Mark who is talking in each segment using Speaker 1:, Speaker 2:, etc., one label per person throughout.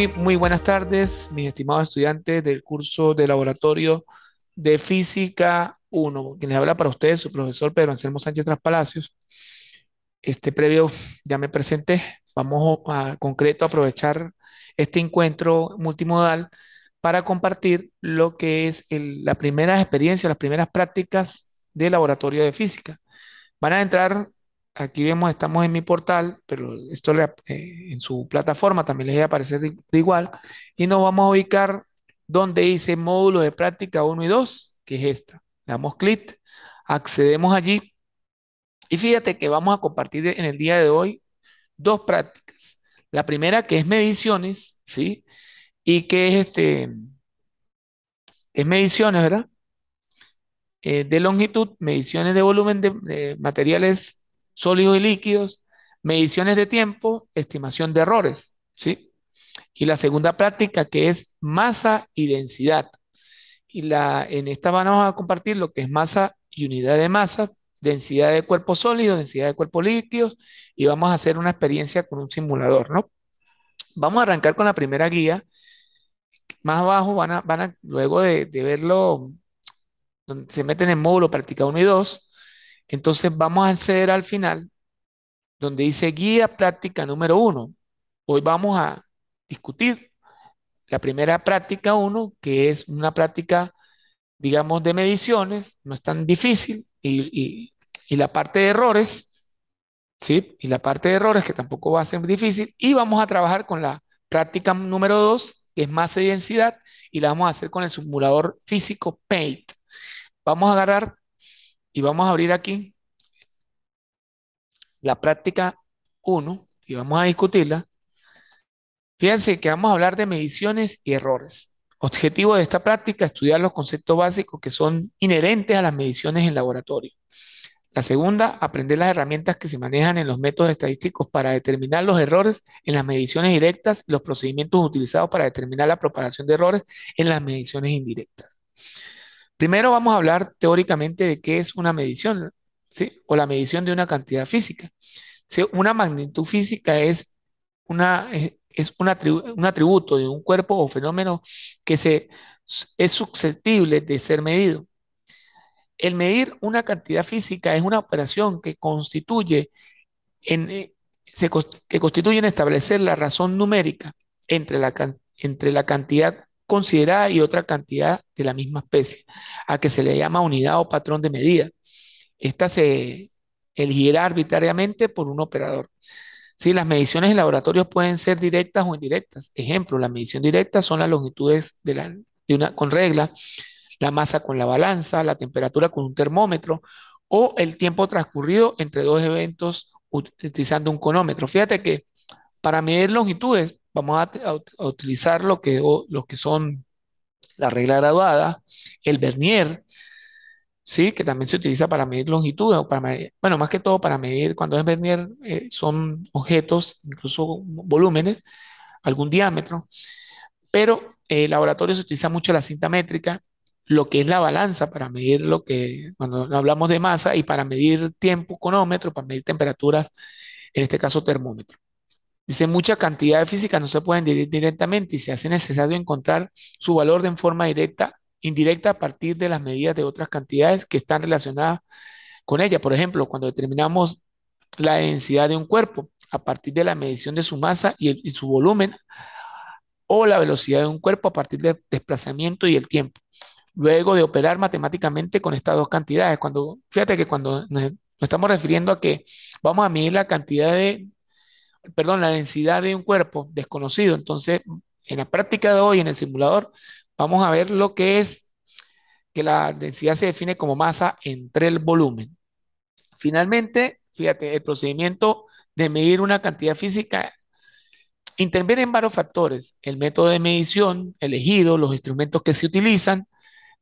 Speaker 1: Muy buenas tardes, mis estimados estudiantes del curso de laboratorio de Física 1. Quien les habla para ustedes, su profesor Pedro Anselmo Sánchez Traspalacios. Previo ya me presenté. Vamos a concreto a aprovechar este encuentro multimodal para compartir lo que es la primera experiencia, las primeras prácticas de laboratorio de física. Van a entrar, aquí vemos, estamos en mi portal, pero en su plataforma también les va a aparecer de igual, y nos vamos a ubicar donde dice módulo de práctica 1 y 2, que es esta. Le damos clic, accedemos allí, y fíjate que vamos a compartir en el día de hoy dos prácticas. La primera que es mediciones, ¿sí? Y que es mediciones, ¿verdad? De longitud, mediciones de volumen de materiales sólidos y líquidos, mediciones de tiempo, estimación de errores, ¿sí? Y la segunda práctica que es masa y densidad. En esta vamos a compartir lo que es masa y unidad de masa, densidad de cuerpos sólidos, densidad de cuerpos líquidos, y vamos a hacer una experiencia con un simulador, ¿no? Vamos a arrancar con la primera guía. Más abajo luego de verlo, donde se meten en módulo práctica 1 y 2. Entonces vamos a acceder al final donde dice guía práctica número 1. Hoy vamos a discutir la primera práctica 1, que es una práctica, digamos, de mediciones, no es tan difícil, y la parte de errores, ¿sí? Y la parte de errores que tampoco va a ser difícil, y vamos a trabajar con la práctica número 2, que es masa y densidad, y la vamos a hacer con el simulador físico Paint. Vamos a agarrar y vamos a abrir aquí la práctica 1 y vamos a discutirla. Fíjense que vamos a hablar de mediciones y errores. Objetivo de esta práctica, estudiar los conceptos básicos que son inherentes a las mediciones en laboratorio. La segunda, aprender las herramientas que se manejan en los métodos estadísticos para determinar los errores en las mediciones directas y los procedimientos utilizados para determinar la propagación de errores en las mediciones indirectas. Primero vamos a hablar teóricamente de qué es una medición, ¿sí? O la medición de una cantidad física. ¿Sí? Una magnitud física un atributo de un cuerpo o fenómeno es susceptible de ser medido. El medir una cantidad física es una operación que en, eh, que constituye en establecer la razón numérica entre la cantidad considerada y otra cantidad de la misma especie, a que se le llama unidad o patrón de medida. Esta se elegirá arbitrariamente por un operador. Sí, las mediciones en laboratorios pueden ser directas o indirectas. Ejemplo, la medición directa son las longitudes con regla, la masa con la balanza, la temperatura con un termómetro o el tiempo transcurrido entre dos eventos utilizando un cronómetro. Fíjate que para medir longitudes vamos a utilizar lo que son la regla graduada, el Vernier, sí, que también se utiliza para medir longitud, bueno, más que todo para medir, cuando es Vernier, son objetos, incluso volúmenes, algún diámetro, pero el laboratorio se utiliza mucho la cinta métrica, lo que es la balanza para medir cuando hablamos de masa, y para medir tiempo, cronómetro, para medir temperaturas, en este caso termómetro. Dice, mucha cantidad de física no se pueden dividir directamente y se hace necesario encontrar su valor de forma indirecta a partir de las medidas de otras cantidades que están relacionadas con ella. Por ejemplo, cuando determinamos la densidad de un cuerpo a partir de la medición de su masa y su volumen, o la velocidad de un cuerpo a partir del desplazamiento y el tiempo. Luego de operar matemáticamente con estas dos cantidades, fíjate que cuando nos estamos refiriendo a que vamos a medir la densidad de un cuerpo desconocido, entonces en la práctica de hoy en el simulador vamos a ver lo que es que la densidad se define como masa entre el volumen. Finalmente, fíjate, el procedimiento de medir una cantidad física intervienen varios factores: el método de medición elegido, los instrumentos que se utilizan,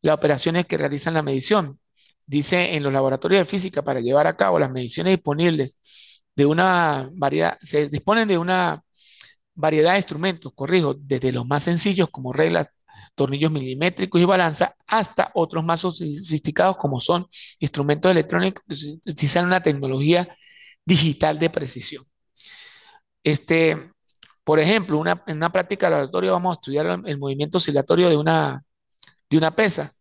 Speaker 1: las operaciones que realizan la medición. Dice, en los laboratorios de física, para llevar a cabo las mediciones disponibles se disponen de una variedad de instrumentos, corrijo, desde los más sencillos como reglas, tornillos milimétricos y balanza, hasta otros más sofisticados como son instrumentos electrónicos que utilizan una tecnología digital de precisión. Este, Por ejemplo, en una práctica de laboratorio vamos a estudiar el movimiento oscilatorio de una pesa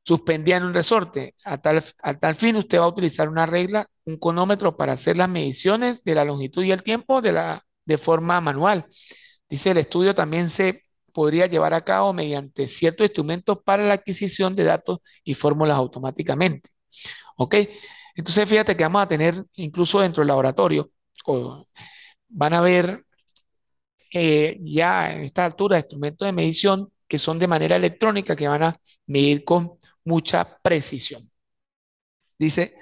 Speaker 1: suspendida en un resorte. A tal fin, usted va a utilizar una regla, un cronómetro para hacer las mediciones de la longitud y el tiempo de forma manual. Dice, el estudio también se podría llevar a cabo mediante ciertos instrumentos para la adquisición de datos y fórmulas automáticamente. ¿Ok? Entonces, fíjate que vamos a tener incluso dentro del laboratorio, o van a ver ya en esta altura instrumentos de medición que son de manera electrónica que van a medir con mucha precisión. Dice,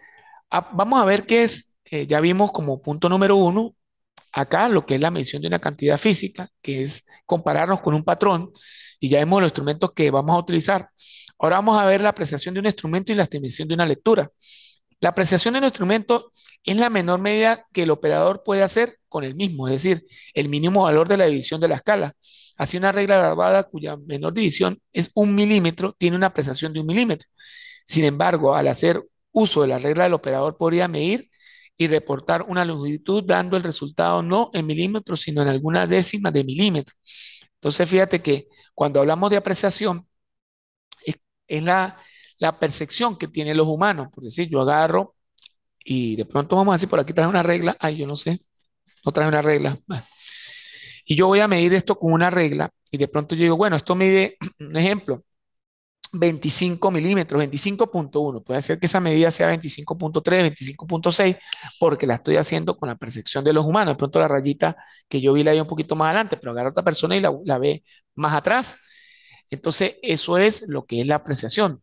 Speaker 1: vamos a ver qué es, ya vimos como punto número uno, acá lo que es la medición de una cantidad física, que es compararnos con un patrón, y ya vemos los instrumentos que vamos a utilizar. Ahora vamos a ver la apreciación de un instrumento y la estimación de una lectura. La apreciación de un instrumento es la menor medida que el operador puede hacer con el mismo, es decir, el mínimo valor de la división de la escala. Así una regla grabada cuya menor división es 1 milímetro tiene una apreciación de 1 milímetro. Sin embargo, al hacer uso de la regla, el operador podría medir y reportar una longitud dando el resultado no en milímetros, sino en algunas décimas de milímetro. Entonces, fíjate que cuando hablamos de apreciación, es, es la percepción que tienen los humanos. Por decir, yo agarro y de pronto vamos a decir, por aquí trae una regla, ay, yo no sé, no trae una regla. Bueno, y yo voy a medir esto con una regla y de pronto yo digo, bueno, esto mide, un ejemplo, 25 milímetros, 25.1. Puede ser que esa medida sea 25.3, 25.6, porque la estoy haciendo con la percepción de los humanos. De pronto la rayita que yo vi la vi un poquito más adelante, pero agarra otra persona y la ve más atrás. Entonces, eso es lo que es la apreciación.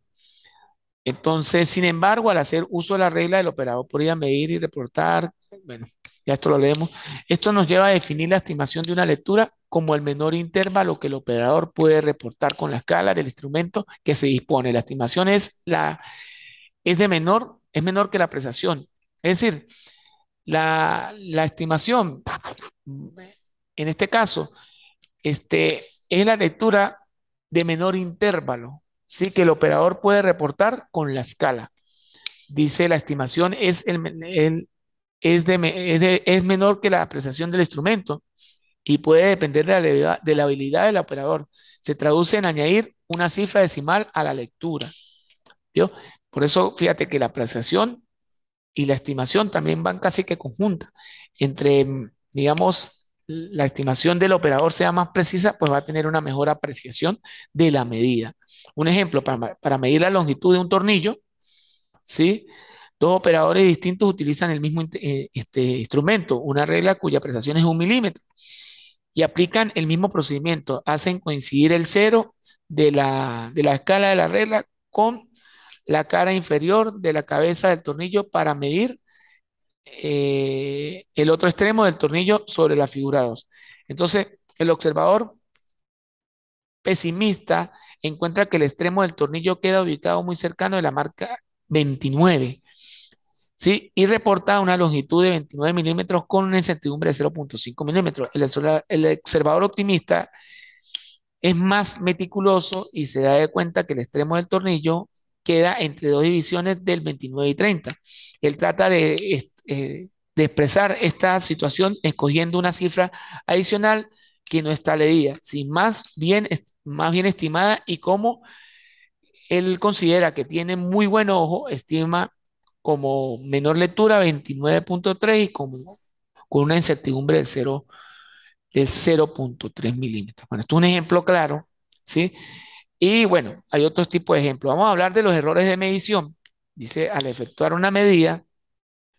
Speaker 1: Entonces, sin embargo, al hacer uso de la regla, el operador podría medir y reportar, bueno, ya esto lo leemos, esto nos lleva a definir la estimación de una lectura como el menor intervalo que el operador puede reportar con la escala del instrumento que se dispone. La estimación es menor que la apreciación. Es decir, la estimación, en este caso, es la lectura de menor intervalo, ¿sí? Que el operador puede reportar con la escala. Dice la estimación es menor que la apreciación del instrumento y puede depender de la habilidad del operador. Se traduce en añadir una cifra decimal a la lectura. ¿Vio? Por eso, fíjate que la apreciación y la estimación también van casi que conjuntas. Entre, digamos, la estimación del operador sea más precisa, pues va a tener una mejor apreciación de la medida. Un ejemplo, para medir la longitud de un tornillo, ¿sí? Dos operadores distintos utilizan el mismo instrumento, una regla cuya prestación es 1 milímetro, y aplican el mismo procedimiento. Hacen coincidir el cero de la escala de la regla con la cara inferior de la cabeza del tornillo para medir el otro extremo del tornillo sobre la figura 2. Entonces, el observador pesimista encuentra que el extremo del tornillo queda ubicado muy cercano de la marca 29. ¿Sí? Y reporta una longitud de 29 milímetros con una incertidumbre de 0.5 milímetros. El observador optimista es más meticuloso y se da de cuenta que el extremo del tornillo queda entre dos divisiones del 29 y 30. Él trata de expresar esta situación escogiendo una cifra adicional que no está leída, sin más bien estimada y como él considera que tiene muy buen ojo, estima como menor lectura 29.3 y como con una incertidumbre del 0.3 milímetros. Bueno, esto es un ejemplo claro, ¿sí? Y bueno, hay otros tipos de ejemplos. Vamos a hablar de los errores de medición. Dice, al efectuar una medida,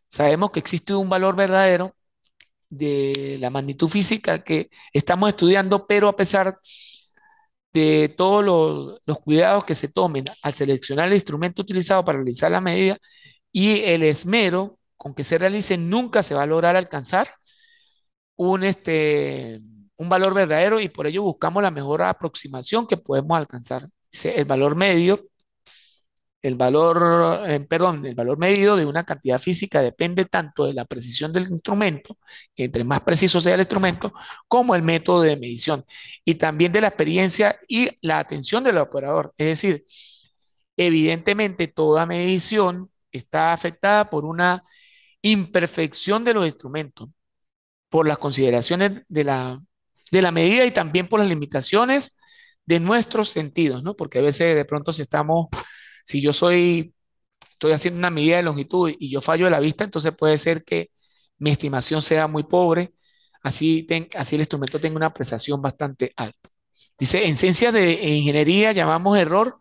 Speaker 1: sabemos que existe un valor verdadero de la magnitud física que estamos estudiando, pero a pesar de todos los cuidados que se tomen al seleccionar el instrumento utilizado para realizar la medida y el esmero con que se realice, nunca se va a lograr alcanzar un, este, un valor verdadero y por ello buscamos la mejor aproximación que podemos alcanzar. Dice, el valor medio, perdón, el valor medido de una cantidad física depende tanto de la precisión del instrumento, entre más preciso sea el instrumento, como el método de medición y también de la experiencia y la atención del operador. Es decir, evidentemente toda medición está afectada por una imperfección de los instrumentos, por las consideraciones de la medida y también por las limitaciones de nuestros sentidos, ¿no? Porque a veces de pronto si yo estoy haciendo una medida de longitud y yo fallo de la vista, entonces puede ser que mi estimación sea muy pobre, así el instrumento tenga una apreciación bastante alta. Dice, en ciencias de ingeniería llamamos error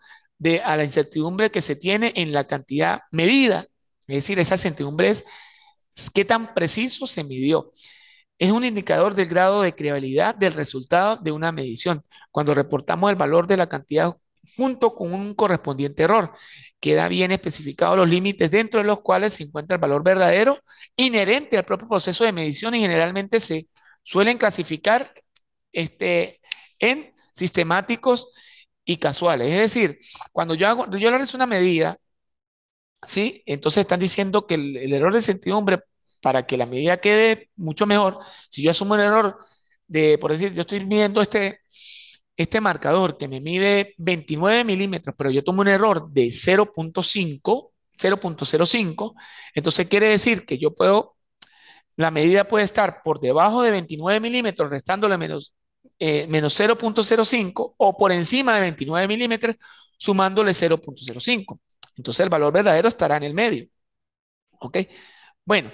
Speaker 1: a la incertidumbre que se tiene en la cantidad medida, es decir, esa incertidumbre es qué tan preciso se midió. Es un indicador del grado de creabilidad del resultado de una medición. Cuando reportamos el valor de la cantidad junto con un correspondiente error, queda bien especificados los límites dentro de los cuales se encuentra el valor verdadero inherente al propio proceso de medición y generalmente se suelen clasificar en sistemáticos y casuales. Es decir, yo realizo una medida, ¿sí? Entonces están diciendo que el error de certidumbre, para que la medida quede mucho mejor, si yo asumo un error por decir, yo estoy midiendo este marcador que me mide 29 milímetros, pero yo tomo un error de 0.05, entonces quiere decir que la medida puede estar por debajo de 29 milímetros, restándole menos 0.05 o por encima de 29 milímetros, sumándole 0.05. Entonces el valor verdadero estará en el medio. ¿Ok? Bueno,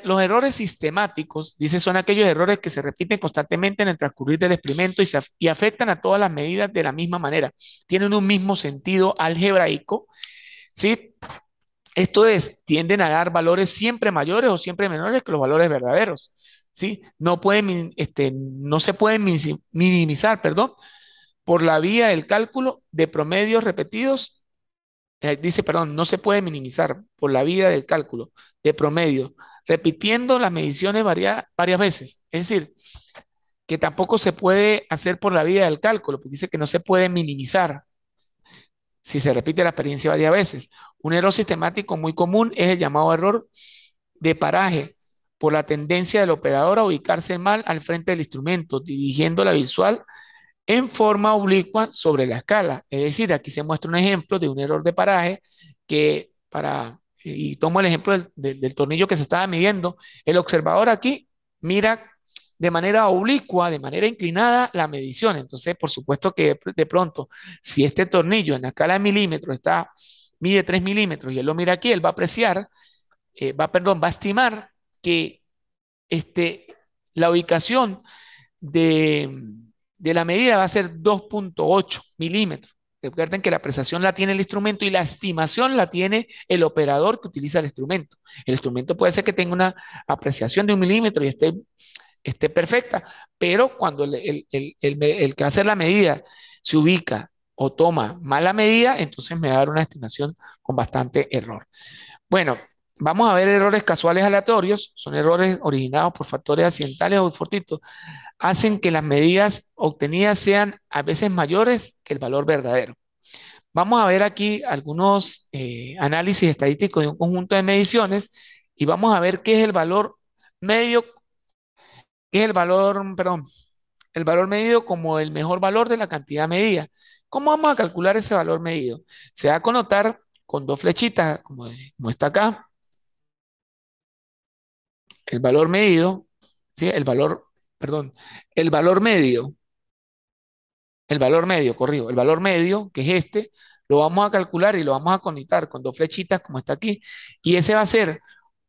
Speaker 1: los errores sistemáticos, dice, son aquellos errores que se repiten constantemente en el transcurrir del experimento y afectan a todas las medidas de la misma manera. Tienen un mismo sentido algebraico, ¿sí? Esto es, tienden a dar valores siempre mayores o siempre menores que los valores verdaderos, ¿sí? No se pueden minimizar, perdón, por la vía del cálculo de promedios repetidos. Dice, perdón, no se puede minimizar por la vía del cálculo de promedio, repitiendo las mediciones varias veces. Es decir, que tampoco se puede hacer por la vía del cálculo, porque dice que no se puede minimizar si se repite la experiencia varias veces. Un error sistemático muy común es el llamado error de paraje por la tendencia del operador a ubicarse mal al frente del instrumento, dirigiendo la visual en forma oblicua sobre la escala. Es decir, aquí se muestra un ejemplo de un error de paraje y tomo el ejemplo del tornillo que se estaba midiendo. El observador aquí mira de manera oblicua, de manera inclinada la medición. Entonces, por supuesto que de pronto, si este tornillo en la escala de milímetros mide 3 milímetros y él lo mira aquí, él va a apreciar, va a estimar que este, la ubicación de, de la medida va a ser 2.8 milímetros. Recuerden que la apreciación la tiene el instrumento y la estimación la tiene el operador que utiliza el instrumento. El instrumento puede ser que tenga una apreciación de 1 milímetro y esté perfecta, pero cuando el que va a hacer la medida se ubica o toma mala medida, entonces me va a dar una estimación con bastante error. Bueno, vamos a ver errores casuales aleatorios, son errores originados por factores accidentales o fortuitos, hacen que las medidas obtenidas sean a veces mayores que el valor verdadero. Vamos a ver aquí algunos análisis estadísticos de un conjunto de mediciones y vamos a ver qué es el valor medio, qué es perdón, el valor medido como el mejor valor de la cantidad medida. ¿Cómo vamos a calcular ese valor medido? Se va a connotar con dos flechitas, como está acá, el valor medido, ¿sí? Perdón, el valor medio, corrijo, el valor medio, que es este, lo vamos a calcular y lo vamos a conectar con dos flechitas como está aquí, y ese va a ser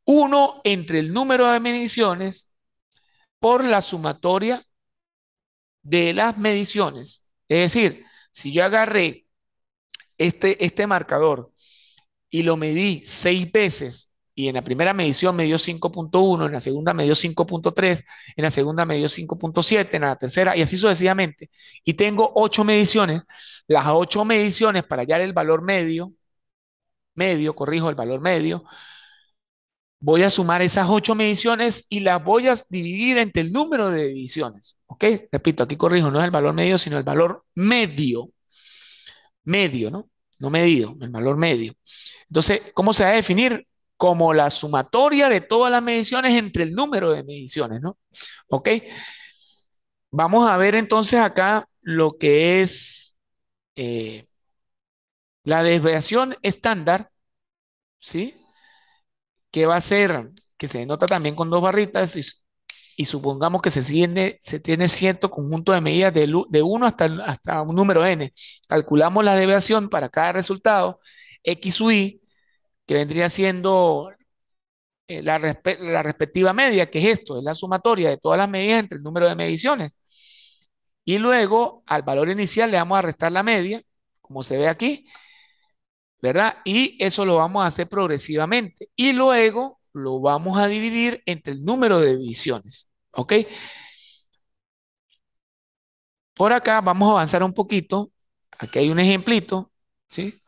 Speaker 1: uno entre el número de mediciones por la sumatoria de las mediciones. Es decir, si yo agarré este marcador y lo medí 6 veces y en la primera medición me dio 5.1, en la segunda me dio 5.3, en la segunda me dio 5.7, en la tercera y así sucesivamente. Y tengo 8 mediciones. Las 8 mediciones para hallar el valor corrijo, el valor medio, voy a sumar esas 8 mediciones y las voy a dividir entre el número de divisiones. ¿Ok? Repito, aquí corrijo, no es el valor medio, sino el valor medio, ¿no? No medido, el valor medio. Entonces, ¿cómo se va a definir? Como la sumatoria de todas las mediciones entre el número de mediciones, ¿no? ¿Ok? Vamos a ver entonces acá lo que es la desviación estándar, ¿sí? Que va a ser, que se denota también con dos barritas, y supongamos que se tiene cierto conjunto de medidas de 1 hasta un número n. Calculamos la desviación para cada resultado, X u Y, que vendría siendo la respectiva media, que es esto, es la sumatoria de todas las medidas entre el número de mediciones. Y luego al valor inicial le vamos a restar la media, como se ve aquí, ¿verdad? Y eso lo vamos a hacer progresivamente. Y luego lo vamos a dividir entre el número de divisiones, ¿ok? Por acá vamos a avanzar un poquito. Aquí hay un ejemplito, ¿sí?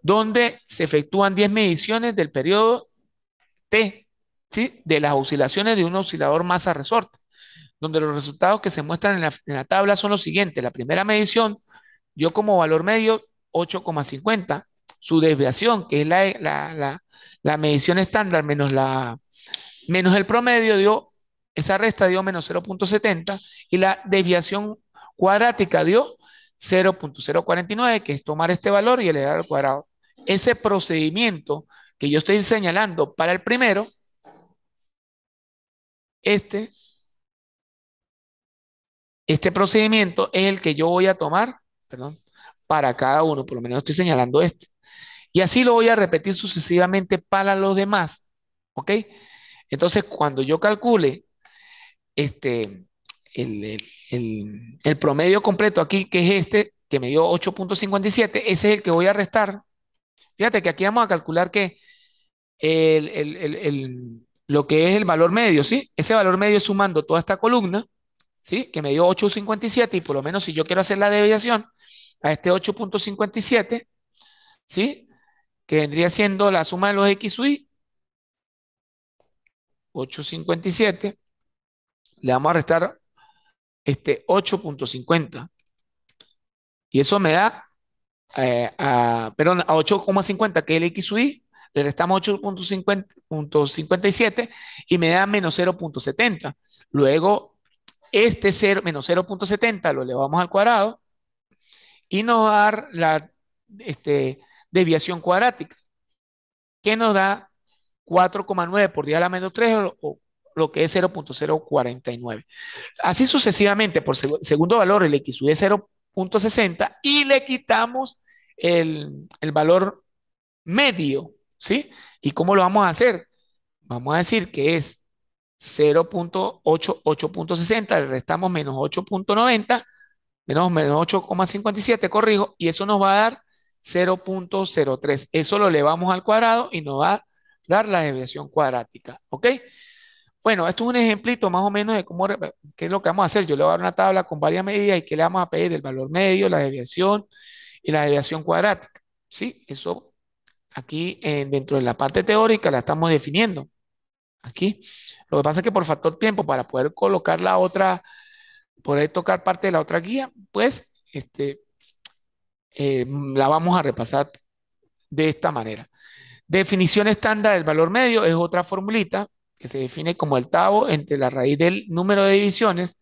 Speaker 1: Donde se efectúan 10 mediciones del periodo T, ¿sí? De las oscilaciones de un oscilador masa-resorte, donde los resultados que se muestran en la tabla son los siguientes. La primera medición dio como valor medio 8,50. Su desviación, que es la medición estándar menos el promedio, esa resta dio menos 0,70 y la desviación cuadrática dio 0,049, que es tomar este valor y elevar al cuadrado. Ese procedimiento que yo estoy señalando para el primero, este, este procedimiento es el que yo voy a tomar, perdón, para cada uno, por lo menos estoy señalando este. Y así lo voy a repetir sucesivamente para los demás, ¿ok? Entonces, cuando yo calcule este, el, el, el promedio completo aquí, que es este, que me dio 8,57, ese es el que voy a restar. Fíjate que aquí vamos a calcular que lo que es el valor medio, ¿sí? Ese valor medio sumando toda esta columna, ¿sí? Que me dio 8,57 y por lo menos si yo quiero hacer la desviación a este 8,57, ¿sí? Que vendría siendo la suma de los X y Y, 8,57, le vamos a restar este 8,50 y eso me da perdón, a 8,50 que es el X y le restamos 8,57 y me da menos 0,70. Luego, este 0, menos 0,70 lo elevamos al cuadrado y nos va a dar la desviación cuadrática, que nos da 4,9 por 10 a la menos 3 o lo que es 0,049. Así sucesivamente, por segundo valor, el X es 0,60 y le quitamos el valor medio, ¿sí? ¿Y cómo lo vamos a hacer? Vamos a decir que es 0,860, le restamos menos 8,90, menos 8,57, corrijo, y eso nos va a dar 0,03. Eso lo elevamos al cuadrado y nos va a dar la desviación cuadrática, ¿ok? Bueno, esto es un ejemplito más o menos de qué es lo que vamos a hacer. Yo le voy a dar una tabla con varias medidas y qué le vamos a pedir, el valor medio, la desviación y la desviación cuadrática. Sí, eso aquí dentro de la parte teórica la estamos definiendo. Aquí. Lo que pasa es que por factor tiempo, para poder colocar la otra, poder tocar parte de la otra guía, pues la vamos a repasar de esta manera. Definición estándar del valor medio es otra formulita que se define como el tau entre la raíz del número de divisiones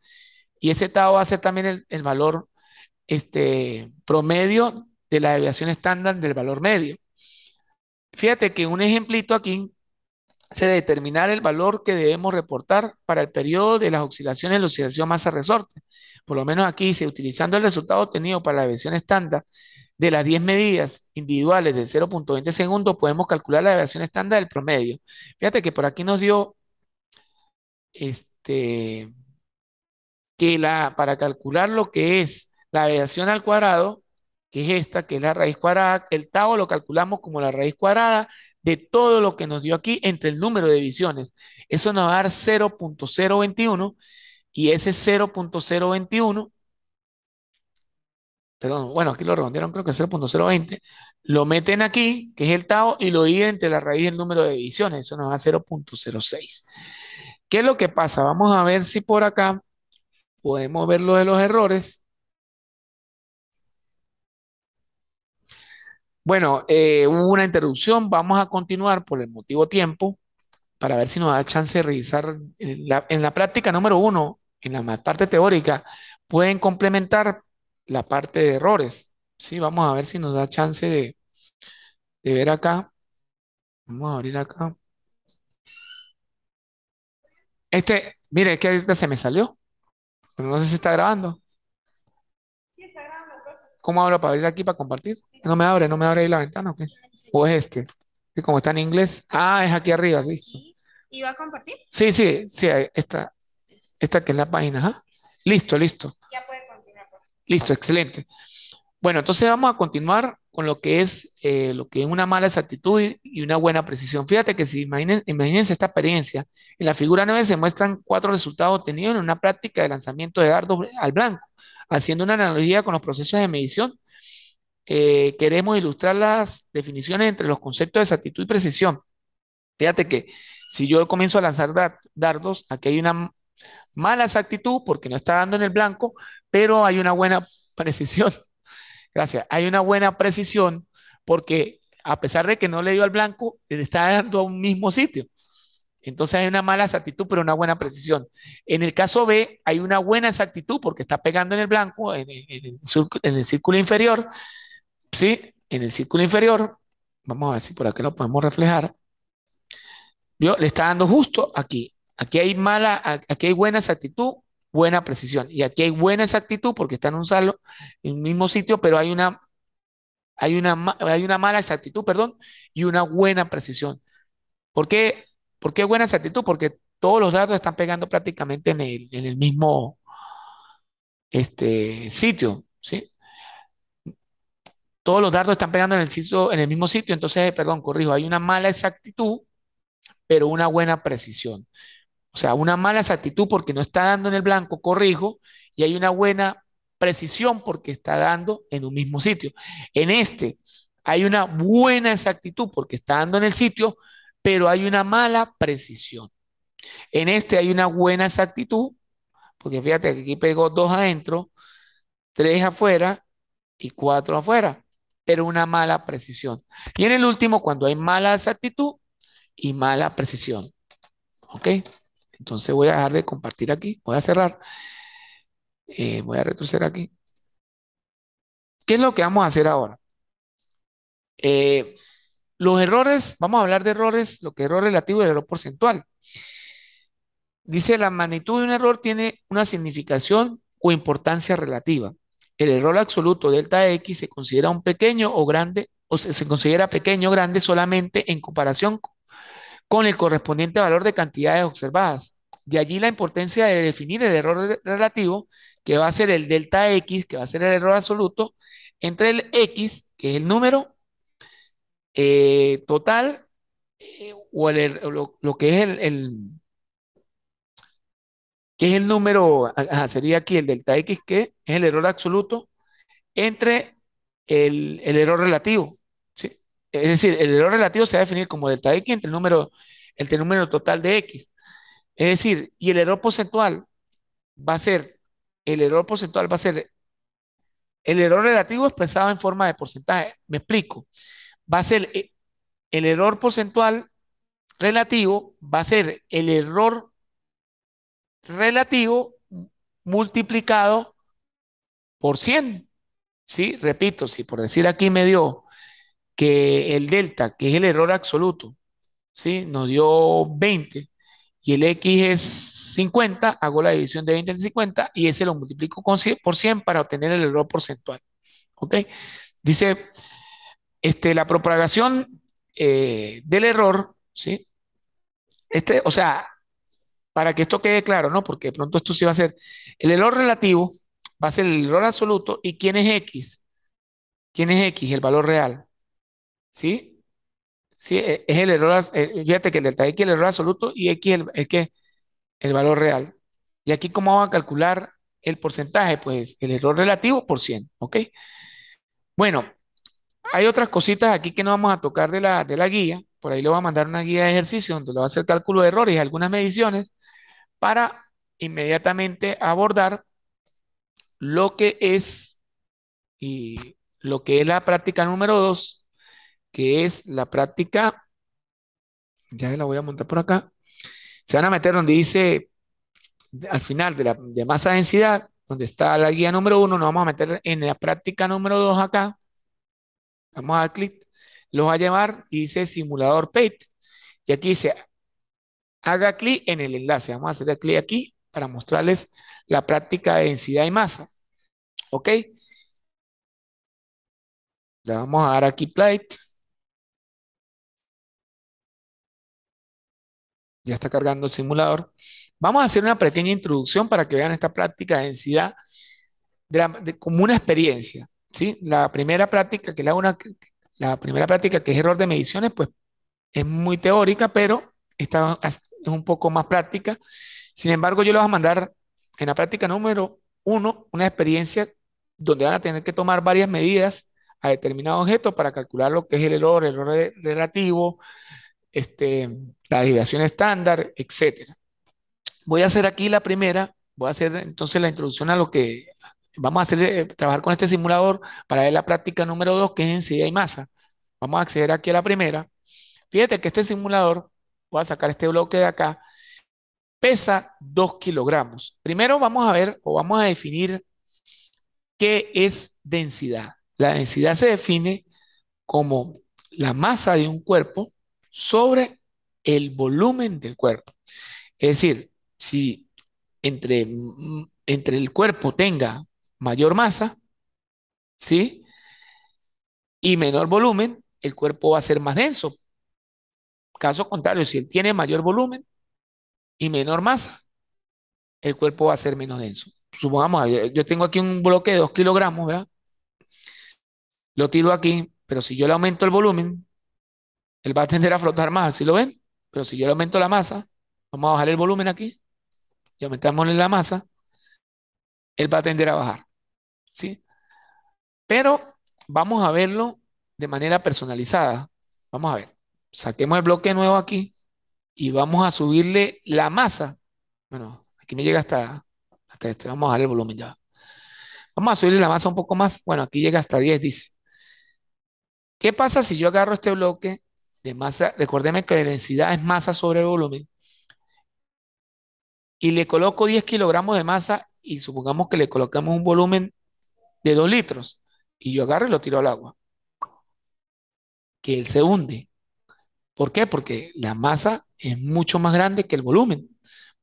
Speaker 1: y ese tau va a ser también el valor promedio de la desviación estándar del valor medio. Fíjate que un ejemplito aquí se determinar el valor que debemos reportar para el periodo de las oscilaciones de la oscilación masa-resorte. Por lo menos aquí dice, utilizando el resultado obtenido para la desviación estándar de las 10 medidas individuales de 0,20 segundos, podemos calcular la desviación estándar del promedio. Fíjate que por aquí nos dio este, para calcular lo que es la desviación al cuadrado, que es esta, que es la raíz cuadrada, el tau lo calculamos como la raíz cuadrada de todo lo que nos dio aquí entre el número de divisiones. Eso nos va a dar 0,021 y ese 0,021, perdón, bueno, aquí lo redondearon, creo que 0,020, lo meten aquí, que es el tau, y lo dividen entre la raíz del número de divisiones. Eso nos da 0,06. ¿Qué es lo que pasa? Vamos a ver si por acá podemos ver lo de los errores. Bueno, hubo una interrupción, vamos a continuar por el motivo tiempo para ver si nos da chance de revisar en la práctica número 1, en la parte teórica, pueden complementar la parte de errores. Sí, vamos a ver si nos da chance de ver acá. Vamos a abrir acá. Mire, es que ahorita se me salió, pero no sé si está grabando. ¿Cómo abro para abrir aquí para compartir? No me abre ahí la ventana, ¿o qué? ¿O es este? Que como está en inglés. Ah, es aquí arriba, listo. Sí, sí, sí, esta que es la página, ajá. Listo, listo. Listo, excelente. Bueno, entonces vamos a continuar con lo que es una mala exactitud y una buena precisión. Fíjate que si imagínense esta experiencia, en la figura 9 se muestran cuatro resultados obtenidos en una práctica de lanzamiento de dardos al blanco. Haciendo una analogía con los procesos de medición, queremos ilustrar las definiciones entre los conceptos de exactitud y precisión. Fíjate que si yo comienzo a lanzar dardos, aquí hay una mala exactitud porque no está dando en el blanco, pero hay una buena precisión. Gracias. Hay una buena precisión porque a pesar de que no le dio al blanco, le está dando a un mismo sitio. Entonces hay una mala exactitud, pero una buena precisión. En el caso B, hay una buena exactitud porque está pegando en el blanco, en el círculo inferior, ¿sí? En el círculo inferior, vamos a ver si por aquí lo podemos reflejar. ¿Vio? Le está dando justo aquí. Aquí hay buena exactitud, buena precisión. Y aquí hay buena exactitud porque está en un mismo sitio, pero hay una mala exactitud, perdón, y una buena precisión. ¿Por qué, ¿Por qué buena exactitud? Porque todos los datos están pegando prácticamente en el mismo sitio, ¿sí? Todos los datos están pegando en el mismo sitio, entonces, perdón, corrijo, hay una mala exactitud, pero una buena precisión. O sea, una mala exactitud porque no está dando en el blanco, corrijo, y hay una buena precisión porque está dando en un mismo sitio. En este hay una buena exactitud porque está dando en el sitio, pero hay una mala precisión. En este hay una buena exactitud, porque fíjate que aquí pegó dos adentro, tres afuera y cuatro afuera, pero una mala precisión. Y en el último, cuando hay mala exactitud y mala precisión. ¿Ok? Entonces voy a dejar de compartir aquí, voy a cerrar, voy a retroceder aquí. ¿Qué es lo que vamos a hacer ahora? Eh, los errores, vamos a hablar de errores, lo que es error relativo y el error porcentual. Dice, la magnitud de un error tiene una significación o importancia relativa. El error absoluto delta X se considera un pequeño o grande, o se considera pequeño o grande solamente en comparación con el correspondiente valor de cantidades observadas. De allí la importancia de definir el error relativo, que va a ser el delta X, que va a ser el error absoluto, entre el X, que es el número total, o lo que es que es el número, sería aquí el delta X, que es el error absoluto, entre el error relativo. ¿Sí? Es decir, el error relativo se va a definir como delta X entre el número total de X. Es decir, y el error porcentual va a ser, el error porcentual va a ser el error relativo expresado en forma de porcentaje. Me explico. Va a ser el error porcentual relativo, va a ser el error relativo multiplicado por 100. ¿Sí? Repito, si por decir aquí me dio que el delta, que es el error absoluto, ¿sí? Nos dio 20 y el X es 50, hago la división de 20 en 50 y ese lo multiplico por 100 para obtener el error porcentual. ¿Ok? Dice, la propagación del error, ¿sí? O sea, para que esto quede claro, ¿no? Porque de pronto esto sí va a ser, el error relativo va a ser el error absoluto y ¿quién es X? ¿Quién es X? El valor real, ¿sí? Sí, es el error, fíjate que el delta X es el error absoluto y X es que el valor real. Y aquí, ¿cómo vamos a calcular el porcentaje? Pues el error relativo por 100, ¿ok? Bueno, hay otras cositas aquí que no vamos a tocar de la guía. Por ahí le voy a mandar una guía de ejercicio donde le va a hacer cálculo de errores y algunas mediciones para inmediatamente abordar lo que es y lo que es la práctica número 2, que es la práctica, ya la voy a montar por acá. Se van a meter donde dice al final de masa densidad, donde está la guía número 1, nos vamos a meter en la práctica número 2 acá. Vamos a dar clic, los va a llevar y dice simulador PATE. Y aquí dice haga clic en el enlace. Vamos a hacer clic aquí para mostrarles la práctica de densidad y masa. ¿Ok? Le vamos a dar aquí plate. Ya está cargando el simulador. Vamos a hacer una pequeña introducción para que vean esta práctica de densidad como una experiencia. ¿Sí? La primera práctica que la primera práctica que es error de mediciones, pues es muy teórica, pero esta es un poco más práctica. Sin embargo, yo les voy a mandar en la práctica número uno una experiencia donde van a tener que tomar varias medidas a determinado objeto para calcular lo que es el error relativo, este, la desviación estándar, etcétera. Voy a hacer aquí la primera, voy a hacer entonces la introducción a lo que vamos a hacer, trabajar con este simulador para ver la práctica número dos, que es densidad y masa. Vamos a acceder aquí a la primera. Fíjate que este simulador, voy a sacar este bloque de acá, pesa 2 kilogramos. Primero vamos a ver o vamos a definir qué es densidad. La densidad se define como la masa de un cuerpo sobre el volumen del cuerpo. Es decir, si entre el cuerpo tenga mayor masa, ¿sí? Y menor volumen, el cuerpo va a ser más denso. Caso contrario, si él tiene mayor volumen y menor masa, el cuerpo va a ser menos denso. Supongamos, yo tengo aquí un bloque de 2 kilogramos, ¿verdad? Lo tiro aquí, pero si yo le aumento el volumen, él va a tender a flotar más, ¿sí lo ven? Pero si yo le aumento la masa, vamos a bajar el volumen aquí y aumentamos la masa, él va a tender a bajar, ¿sí? Pero vamos a verlo de manera personalizada. Vamos a ver, saquemos el bloque nuevo aquí y vamos a subirle la masa. Bueno, aquí me llega hasta este, vamos a darle el volumen ya. Vamos a subirle la masa un poco más. Bueno, aquí llega hasta 10, dice. ¿Qué pasa si yo agarro este bloque de masa? Recuérdeme que la densidad es masa sobre el volumen y le coloco 10 kilogramos de masa y supongamos que le colocamos un volumen de 2 litros y yo agarro y lo tiro al agua, que él se hunde. ¿Por qué? Porque la masa es mucho más grande que el volumen.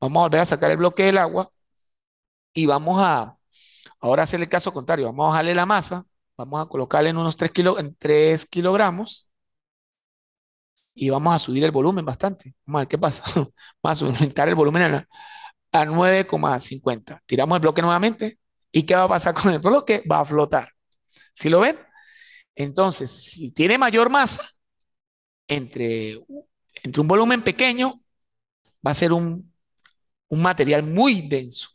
Speaker 1: Vamos a volver a sacar el bloque del agua y vamos a ahora hacer el caso contrario. Vamos a bajarle la masa, vamos a colocarle en unos 3 kilogramos y vamos a subir el volumen bastante. Vamos a ver qué pasa. Vamos a aumentar el volumen a 9,50. Tiramos el bloque nuevamente. ¿Y qué va a pasar con el bloque? Va a flotar. ¿Sí lo ven? Entonces, si tiene mayor masa, entre, entre un volumen pequeño, va a ser un material muy denso.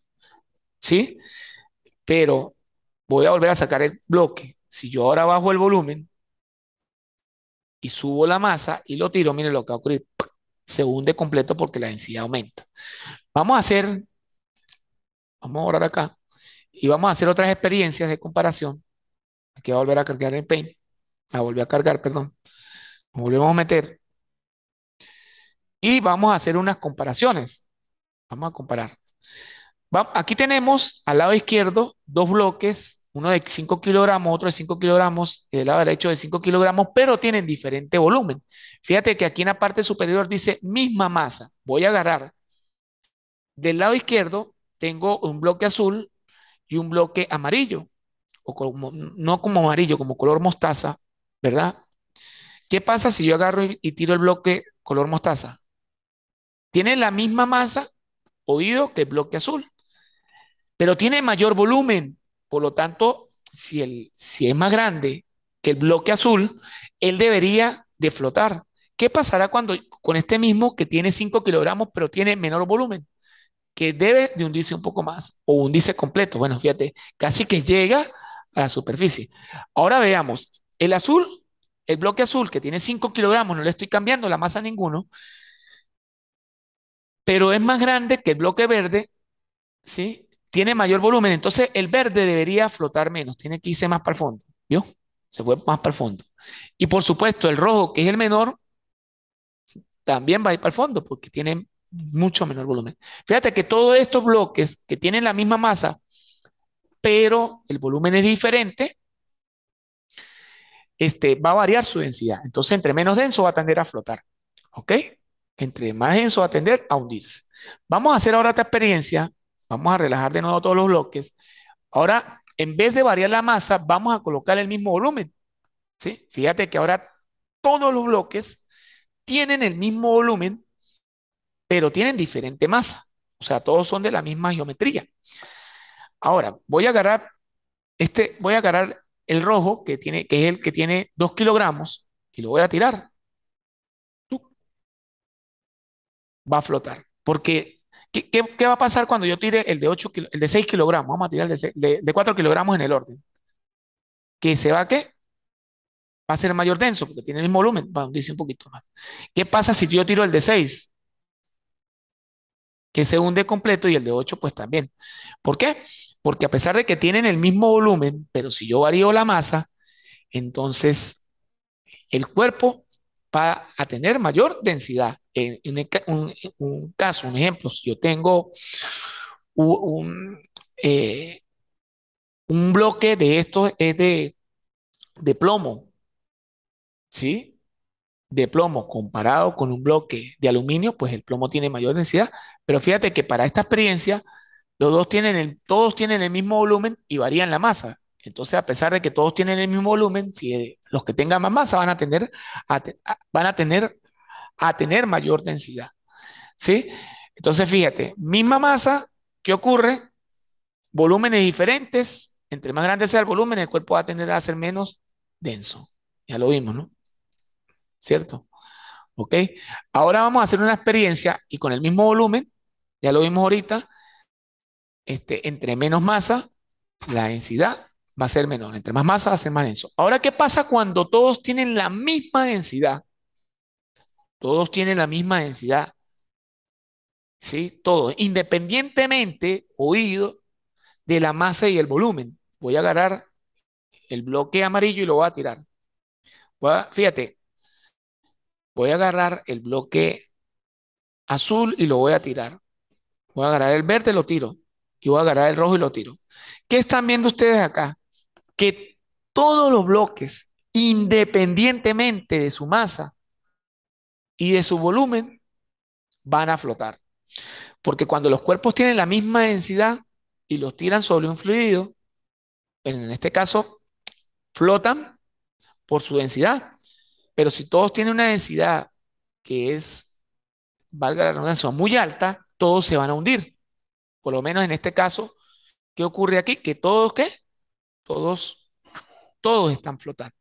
Speaker 1: ¿Sí? Pero voy a volver a sacar el bloque. Si yo ahora bajo el volumen y subo la masa y lo tiro, miren lo que va a ocurrir. Se hunde completo porque la densidad aumenta. Vamos a hacer, vamos a borrar acá y vamos a hacer otras experiencias de comparación. Aquí va a volver a cargar el Paint, a volver a cargar, perdón. Nos volvemos a meter y vamos a hacer unas comparaciones. Vamos a comparar. Aquí tenemos al lado izquierdo dos bloques, uno de 5 kilogramos, otro de 5 kilogramos, y del lado derecho de 5 kilogramos, pero tienen diferente volumen. Fíjate que aquí en la parte superior dice misma masa. Voy a agarrar. Del lado izquierdo tengo un bloque azul y un bloque amarillo, o como, no como amarillo, como color mostaza, ¿verdad? ¿Qué pasa si yo agarro y tiro el bloque color mostaza? Tiene la misma masa, oído, que el bloque azul, pero tiene mayor volumen. Por lo tanto, si es más grande que el bloque azul, él debería de flotar. ¿Qué pasará cuando con este mismo que tiene 5 kilogramos, pero tiene menor volumen? Que debe de hundirse un poco más o hundirse completo. Bueno, fíjate, casi que llega a la superficie. Ahora veamos, el azul, el bloque azul que tiene 5 kilogramos, no le estoy cambiando la masa a ninguno, pero es más grande que el bloque verde, ¿sí? Tiene mayor volumen, entonces el verde debería flotar menos, tiene que irse más para el fondo, ¿vio? Se fue más para el fondo. Y por supuesto, el rojo, que es el menor, también va a ir para el fondo porque tiene mucho menor volumen. Fíjate que todos estos bloques que tienen la misma masa, pero el volumen es diferente, va a variar su densidad. Entonces, entre menos denso va a tender a flotar. ¿Ok? Entre más denso va a tender a hundirse. Vamos a hacer ahora esta experiencia. Vamos a relajar de nuevo todos los bloques. Ahora, en vez de variar la masa, vamos a colocar el mismo volumen. ¿Sí? Fíjate que ahora todos los bloques tienen el mismo volumen, pero tienen diferente masa. O sea, todos son de la misma geometría. Ahora, voy a agarrar el rojo, que es el que tiene 2 kilogramos, y lo voy a tirar. Va a flotar. Porque, ¿qué va a pasar cuando yo tire el de 6 kilogramos? Vamos a tirar el de 4 kilogramos en el orden. ¿Que se va a qué? Va a ser mayor denso, porque tiene el mismo volumen, va a hundirse un poquito más. ¿Qué pasa si yo tiro el de 6? Que se hunde completo y el de 8 pues también. ¿Por qué? Porque a pesar de que tienen el mismo volumen, pero si yo varío la masa, entonces el cuerpo va a tener mayor densidad. Un caso, un ejemplo, si yo tengo un, eh, un bloque de estos es de plomo, ¿sí? De plomo comparado con un bloque de aluminio, pues el plomo tiene mayor densidad, pero fíjate que para esta experiencia todos tienen el mismo volumen y varían la masa. Entonces, a pesar de que todos tienen el mismo volumen, si los que tengan más masa van a tener mayor densidad, ¿sí? Entonces, fíjate, misma masa, ¿qué ocurre? Volúmenes diferentes, entre más grande sea el volumen, el cuerpo va a tender a ser menos denso. Ya lo vimos, ¿no? ¿Cierto? ¿Ok? Ahora vamos a hacer una experiencia y con el mismo volumen, ya lo vimos ahorita, entre menos masa, la densidad va a ser menor. Entre más masa va a ser más denso. Ahora, ¿qué pasa cuando todos tienen la misma densidad? Todos tienen la misma densidad, ¿sí? Todos, independientemente, oído, de la masa y el volumen. Voy a agarrar el bloque amarillo y lo voy a tirar. Fíjate, voy a agarrar el bloque azul y lo voy a tirar. Voy a agarrar el verde y lo tiro. Y voy a agarrar el rojo y lo tiro. ¿Qué están viendo ustedes acá? Que todos los bloques, independientemente de su masa y de su volumen, van a flotar. Porque cuando los cuerpos tienen la misma densidad y los tiran sobre un fluido, en este caso, flotan por su densidad. Pero si todos tienen una densidad que es, valga la redundancia, muy alta, todos se van a hundir. Por lo menos en este caso, ¿qué ocurre aquí? Que todos, ¿qué? Todos, todos están flotando.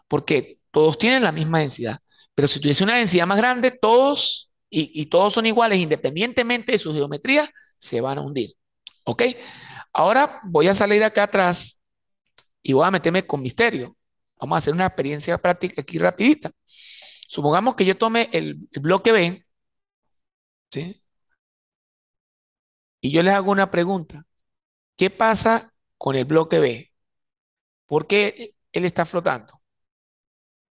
Speaker 1: Porque todos tienen la misma densidad. Pero si tuviese una densidad más grande, y todos son iguales, independientemente de su geometría, se van a hundir. ¿Ok? Ahora voy a salir acá atrás y voy a meterme con misterio. Vamos a hacer una experiencia práctica aquí rapidita. Supongamos que yo tome el bloque B, ¿sí? Y yo les hago una pregunta. ¿Qué pasa con el bloque B? ¿Por qué él está flotando?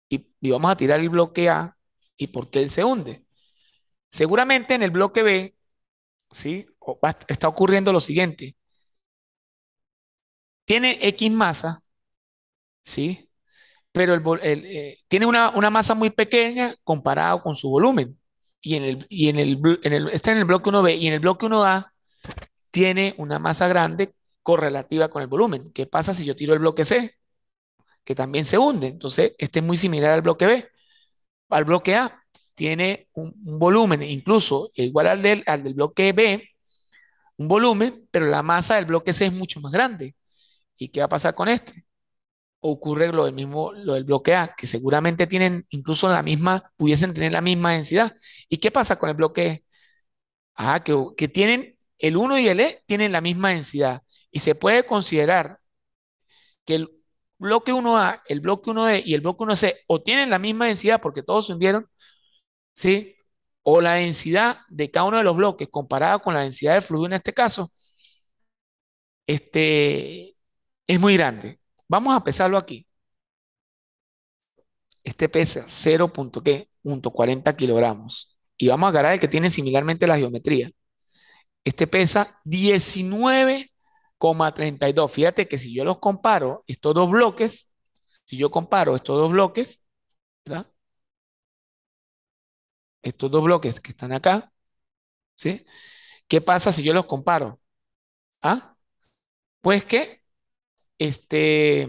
Speaker 1: Y vamos a tirar el bloque A y por qué él se hunde. Seguramente en el bloque B, ¿sí? Está ocurriendo lo siguiente. Tiene X masa, ¿sí? Pero tiene una masa muy pequeña comparado con su volumen. Está en el bloque 1B y en el bloque 1A tiene una masa grande correlativa con el volumen. ¿Qué pasa si yo tiro el bloque C? Que también se hunde. Entonces, este es muy similar al bloque B. Al bloque A tiene un volumen incluso igual al del bloque B, un volumen, pero la masa del bloque C es mucho más grande. ¿Y qué va a pasar con este? Ocurre lo del mismo, lo del bloque A, que seguramente tienen incluso pudiesen tener la misma densidad. ¿Y qué pasa con el bloque E? Que tienen el 1 y el E tienen la misma densidad. Y se puede considerar que el bloque 1A, el bloque 1D y el bloque 1C o tienen la misma densidad porque todos se hundieron, ¿sí? O la densidad de cada uno de los bloques comparada con la densidad del fluido en este caso, este, es muy grande. Vamos a pesarlo aquí. Este pesa 0.40 kilogramos. Y vamos a agarrar el que tiene similarmente la geometría. Este pesa 19,32. Fíjate que si yo los comparo, estos dos bloques, si yo comparo estos dos bloques, ¿verdad? estos dos bloques que están acá, ¿sí? ¿Qué pasa si yo los comparo? ¿Ah? Pues que este,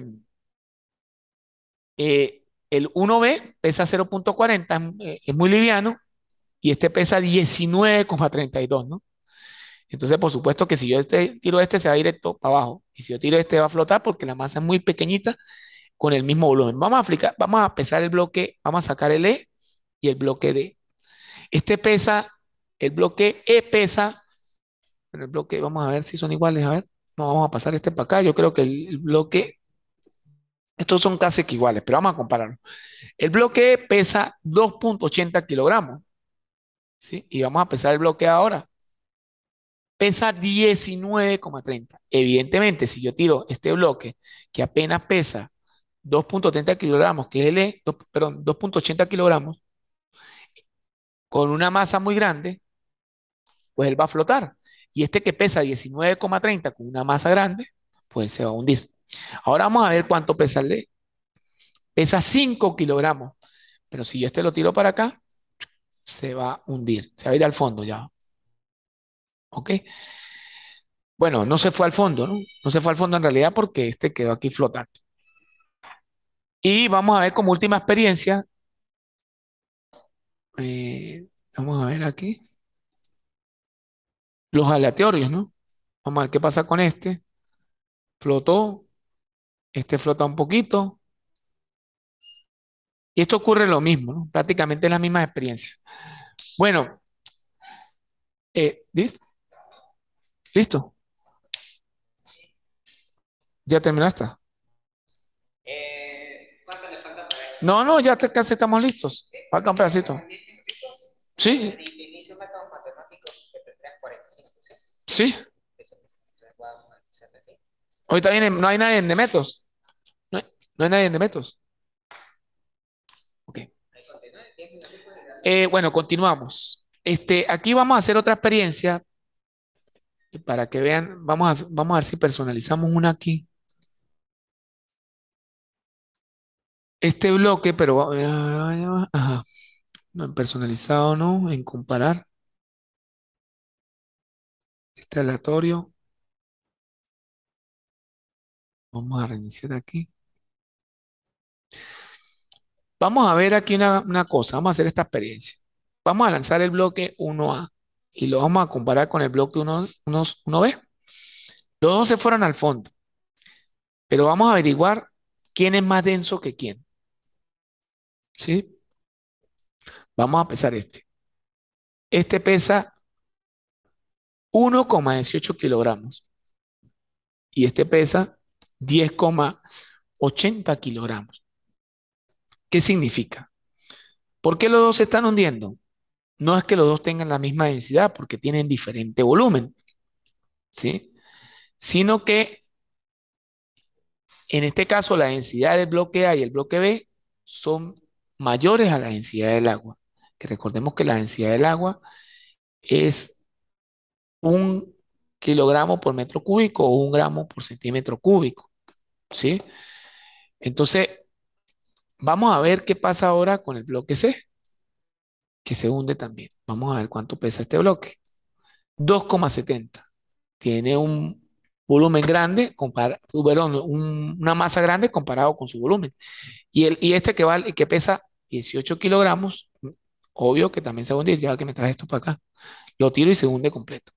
Speaker 1: el 1B pesa 0,40, es muy liviano, y este pesa 19,32, ¿no? Entonces, por supuesto que si yo tiro este, se va directo para abajo. Y si yo tiro este, va a flotar porque la masa es muy pequeñita con el mismo volumen. Vamos a pesar el bloque, vamos a sacar el E y el bloque D. Este pesa, el bloque E pesa, pero el bloque, vamos a ver si son iguales, a ver. No, vamos a pasar este para acá. Yo creo que el bloque, estos son casi que iguales, pero vamos a compararlo. El bloque E pesa 2,80 kilogramos, ¿sí? Y vamos a pesar el bloque ahora. Pesa 19,30. Evidentemente, si yo tiro este bloque que apenas pesa 2,30 kilogramos, que es el E, perdón, 2,80 kilogramos, con una masa muy grande, pues él va a flotar. Y este que pesa 19,30 con una masa grande, pues se va a hundir. Ahora vamos a ver cuánto pesa el E. Pesa 5 kilogramos, pero si yo este lo tiro para acá, se va a hundir, se va a ir al fondo ya. ¿Ok? Bueno, no se fue al fondo, ¿no? No se fue al fondo en realidad porque este quedó aquí flotando. Y vamos a ver como última experiencia, vamos a ver aquí, los aleatorios, ¿no? Vamos a ver qué pasa con este. Flotó, este flota un poquito. Y esto ocurre lo mismo, ¿no? Prácticamente las mismas experiencias. Bueno, ¿listo? ¿Listo? ¿Ya terminaste? No, no, ya casi estamos listos. Falta un pedacito. Sí, sí. Ahorita viene, no hay nadie en Demetos. No hay, no hay nadie en Demetos. Ok. Bueno, continuamos. Aquí vamos a hacer otra experiencia para que vean. Vamos a ver si personalizamos una aquí. Este bloque, pero ajá, no, en personalizado, ¿no? En comparar este aleatorio. Vamos a reiniciar aquí. Vamos a ver aquí una cosa. Vamos a hacer esta experiencia. Vamos a lanzar el bloque 1A y lo vamos a comparar con el bloque 1B. Los dos se fueron al fondo, pero vamos a averiguar quién es más denso que quién. ¿Sí? Vamos a pesar este. Este pesa 1,18 kilogramos y este pesa 10,80 kilogramos. ¿Qué significa? ¿Por qué los dos se están hundiendo? No es que los dos tengan la misma densidad porque tienen diferente volumen, ¿sí? Sino que en este caso la densidad del bloque A y el bloque B son mayores a la densidad del agua. Que recordemos que la densidad del agua es 1 kilogramo por metro cúbico o 1 gramo por centímetro cúbico, ¿sí? Entonces, vamos a ver qué pasa ahora con el bloque C, que se hunde también. Vamos a ver cuánto pesa este bloque. 2,70. Tiene un volumen grande, perdón, una masa grande comparado con su volumen. Y este que pesa 18 kilogramos, obvio que también se va a hundir, ya que me traje esto para acá. Lo tiro y se hunde completo.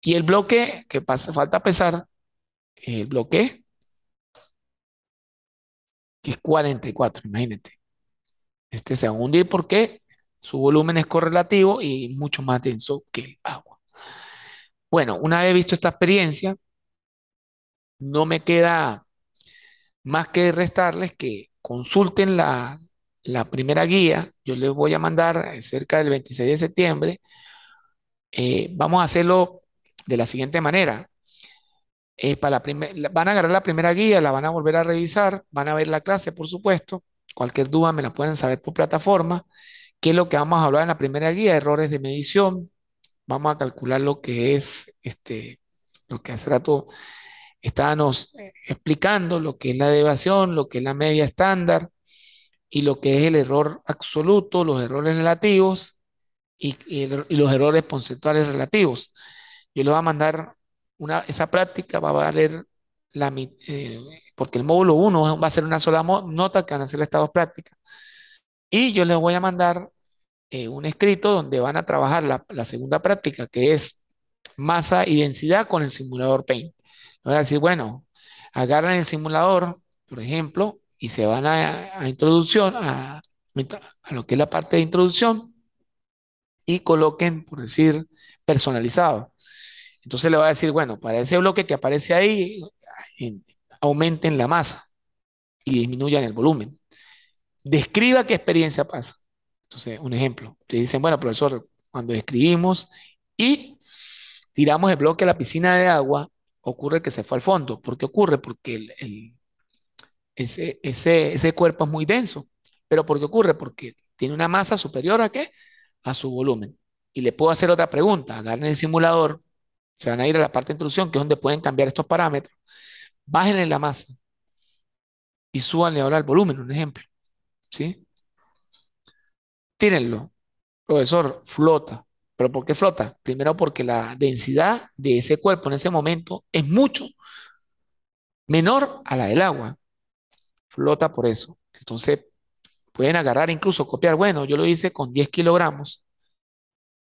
Speaker 1: Y el bloque que pasa, falta pesar, el bloque que es 44, imagínate. Este se va a hundir porque su volumen es correlativo y mucho más denso que el agua. Bueno, una vez visto esta experiencia, no me queda más que restarles que consulten la primera guía. Yo les voy a mandar cerca del 26 de septiembre. Vamos a hacerlo de la siguiente manera. Van a agarrar la primera guía, la van a volver a revisar, van a ver la clase, por supuesto. Cualquier duda me la pueden saber por plataforma. ¿Qué es lo que vamos a hablar en la primera guía? Errores de medición. Vamos a calcular lo que es lo que hace rato estábamos explicando, lo que es la deviación, lo que es la media estándar, y lo que es el error absoluto, los errores relativos y los errores porcentuales relativos. Yo le voy a mandar esa práctica, va a valer porque el módulo uno va a ser una sola nota que van a ser estados prácticas. Y yo les voy a mandar un escrito donde van a trabajar la segunda práctica, que es masa y densidad con el simulador Paint. Voy a decir, bueno, agarran el simulador, por ejemplo, y se van a introducción, a lo que es la parte de introducción, y coloquen, por decir, personalizado. Entonces le voy a decir, bueno, para ese bloque que aparece ahí, en- aumenten la masa y disminuyan el volumen. Describa qué experiencia pasa. Entonces, un ejemplo. Te dicen, bueno, profesor, cuando escribimos y tiramos el bloque a la piscina de agua, ocurre que se fue al fondo. ¿Por qué ocurre? Porque ese cuerpo es muy denso. ¿Pero por qué ocurre? Porque tiene una masa superior a qué? A su volumen. Y le puedo hacer otra pregunta. Agarren el simulador, se van a ir a la parte de introducción, que es donde pueden cambiar estos parámetros. Bájenle la masa y súbanle ahora el volumen, un ejemplo. ¿Sí? Tírenlo. Profesor, flota. ¿Pero por qué flota? Primero porque la densidad de ese cuerpo en ese momento es mucho menor a la del agua. Flota por eso. Entonces, pueden agarrar, incluso copiar. Bueno, yo lo hice con 10 kilogramos,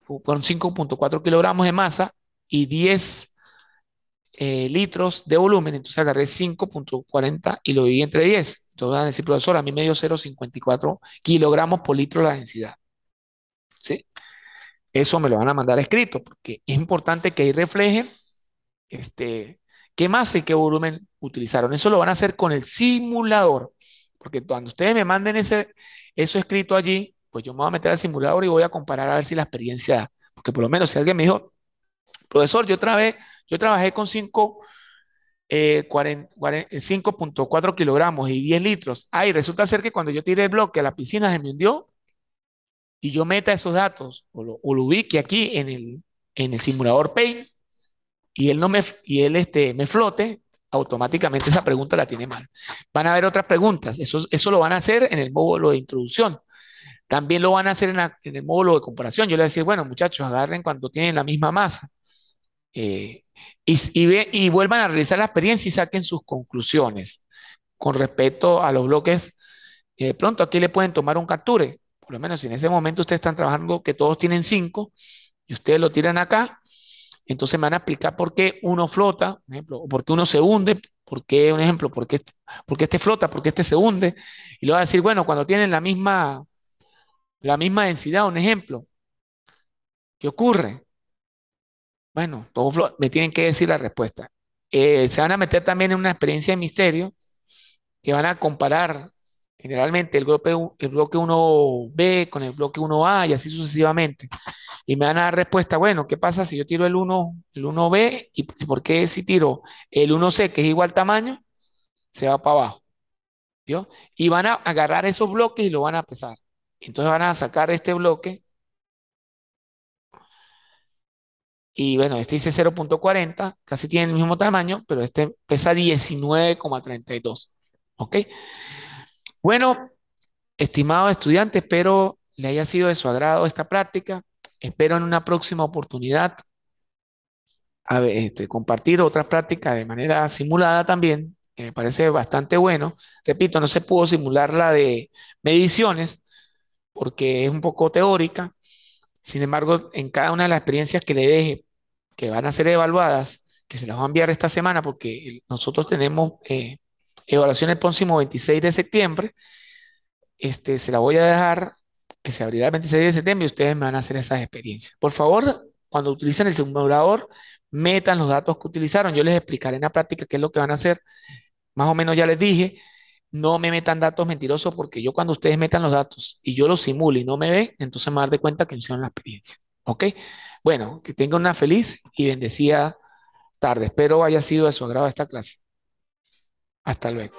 Speaker 1: con 5,4 kilogramos de masa y 10 litros de volumen. Entonces agarré 5,40 y lo dividí entre 10. Entonces van a decir, profesor, a mí me dio 0,54 kilogramos por litro la densidad. ¿Sí? Eso me lo van a mandar escrito, porque es importante que ahí reflejen qué masa y qué volumen utilizaron. Eso lo van a hacer con el simulador, porque cuando ustedes me manden eso escrito allí, pues yo me voy a meter al simulador y voy a comparar a ver si la experiencia da. Porque por lo menos si alguien me dijo, profesor, yo trabajé con 5,4 kilogramos y 10 litros. Ay, resulta ser que cuando yo tiré el bloque a la piscina se me hundió y yo meta esos datos o lo ubique aquí en el simulador Paint y él no me, y él me flote, automáticamente esa pregunta la tiene mal. Van a haber otras preguntas, eso lo van a hacer en el módulo de introducción. También lo van a hacer en el módulo de comparación. Yo les voy a decir, bueno, muchachos, agarren cuando tienen la misma masa eh, y vuelvan a realizar la experiencia y saquen sus conclusiones con respecto a los bloques. De pronto aquí le pueden tomar un capture, por lo menos si en ese momento ustedes están trabajando que todos tienen 5 y ustedes lo tiran acá, entonces me van a explicar por qué uno flota, un ejemplo, o por qué uno se hunde, por qué, un ejemplo, por qué este flota, por qué este se hunde. Y le voy a decir, bueno, cuando tienen la misma densidad, un ejemplo, ¿qué ocurre? Bueno, me tienen que decir la respuesta. Se van a meter también en una experiencia de misterio que van a comparar generalmente el bloque 1B con el bloque 1A y así sucesivamente. Y me van a dar respuesta, bueno, ¿qué pasa si yo tiro el 1B y por qué si tiro el 1C, que es igual tamaño, se va para abajo? ¿Vio? Y van a agarrar esos bloques y lo van a pesar. Entonces van a sacar este bloque y bueno, este dice 0,40, casi tiene el mismo tamaño, pero este pesa 19,32. ¿Ok? Bueno, estimado estudiante, espero le haya sido de su agrado esta práctica. Espero en una próxima oportunidad compartir otras prácticas de manera simulada también, que me parece bastante bueno. Repito, no se pudo simular la de mediciones porque es un poco teórica. Sin embargo, en cada una de las experiencias que le deje, que van a ser evaluadas, que se las voy a enviar esta semana porque nosotros tenemos evaluación el próximo 26 de septiembre, se la voy a dejar que se abrirá el 26 de septiembre y ustedes me van a hacer esas experiencias. Por favor, cuando utilicen el simulador, metan los datos que utilizaron. Yo les explicaré en la práctica qué es lo que van a hacer. Más o menos ya les dije, no me metan datos mentirosos porque yo cuando ustedes metan los datos y yo los simule y no me dé, entonces me voy a dar de cuenta que no hicieron la experiencia. ¿Ok? Bueno, que tengan una feliz y bendecida tarde. Espero haya sido de su agrado esta clase. Hasta luego.